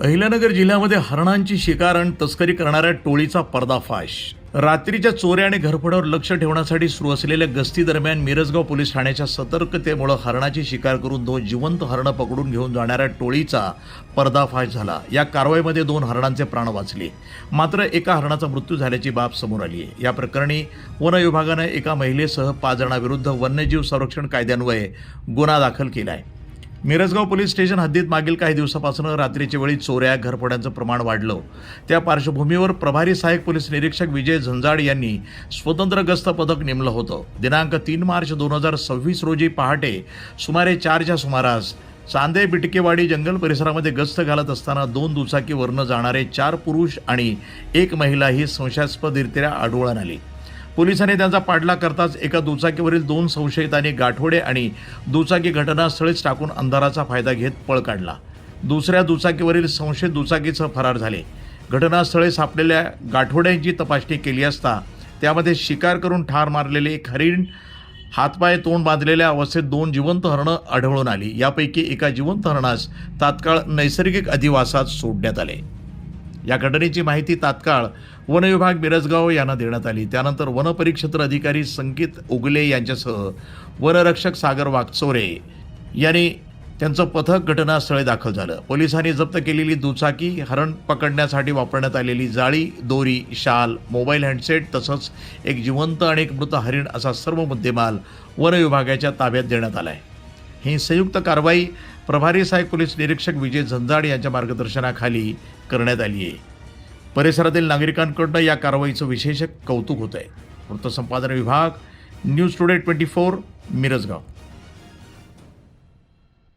अहिल्यानगर जिल्ह्यामध्ये हरणांची शिकार आणि तस्करी करणाऱ्या टोळीचा पर्दाफाश। रात्रीच्या चोऱ्या आणि घरफोड्यावर लक्ष ठेवण्यासाठी सुरू असलेल्या गस्ती दरम्यान मिरजगाव पोलीस ठाण्याच्या सतर्कतेमुळे हरणाची शिकार करून 2 जिवंत हरणं पकडून घेऊन जाणाऱ्या टोळीचा पर्दाफाश झाला। या कारवाईमध्ये 2 हरणांचे प्राण वाचले, मात्र एका हरणाचा मृत्यू झाल्याची बाब समोर आली आहे। या प्रकरणी वन विभागाने एका महिलेसह 5 जणांविरुद्ध वन्यजीव संरक्षण कायद्यान्वये गुन्हा दाखल केला आहे। मिरजगाव पोलीस स्टेशन हद्दीत मागील काही दिवसापासून रात्रीच्या वेळी चोऱ्या घरफोड्यांचं प्रमाण वाढलं। त्या पार्श्वभूमीवर प्रभारी सहाय्यक पोलीस निरीक्षक विजय झंजाड यांनी स्वतंत्र गस्त पथक नेमलं होतं। दिनांक 3 मार्च 2026 रोजी पहाटे सुमारे 4च्या सुमारास चांदे बिटकेवाडी जंगल परिसरामध्ये गस्त घालत असताना 2 दुचाकीवरनं जाणारे 4 पुरुष आणि 1 महिला ही संशयास्पदरित्या आढळून आली। पोलिसांनी त्यांचा पाठलाग करताच एका दुचाकीवरील 2 संशयितांनी गाठोडे आणि दुचाकी घटनास्थळीच टाकून अंधाराचा फायदा घेत पळ काढला। दुसऱ्या दुचाकीवरील संशयित दुचाकीसह फरार झाले। घटनास्थळी सापडलेल्या गाठोड्यांची तपासणी केली असता त्यामध्ये शिकार करून ठार मारलेले एक हरिण, हातपाय तोंड बांधलेल्या अवस्थेत 2 जिवंत हरणं आढळून आली। यापैकी एका जिवंत हरणास तात्काळ नैसर्गिक अधिवासात सोडण्यात आले। या घटनेची माहिती तात्काळ वन विभाग मिरजगाव यांना देण्यात आली। त्यानंतर वन परिक्षेत्र अधिकारी संकेत उगले यांच्यासह वनरक्षक सागर वागचोरे यांनी त्यांचं पथक घटनास्थळी दाखल झालं। पोलिसांनी जप्त केलेली दुचाकी, हरण पकडण्यासाठी वापरण्यात आलेली जाळी, दोरी, शाल, मोबाईल हँडसेट तसंच एक जिवंत आणि एक मृत हरिण असा सर्व मुद्देमाल वन विभागाच्या ताब्यात देण्यात आला आहे। ही संयुक्त कारवाई प्रभारी सहाय्यक पोलीस निरीक्षक विजय झंजाड यांच्या मार्गदर्शनाखाली करण्यात आली आहे। परिसरातील नागरिकांकडून या कारवाईचं विशेष कौतुक होत आहे। वृत्तसंपादन विभाग, न्यूज टुडे 24, मिरजगाव।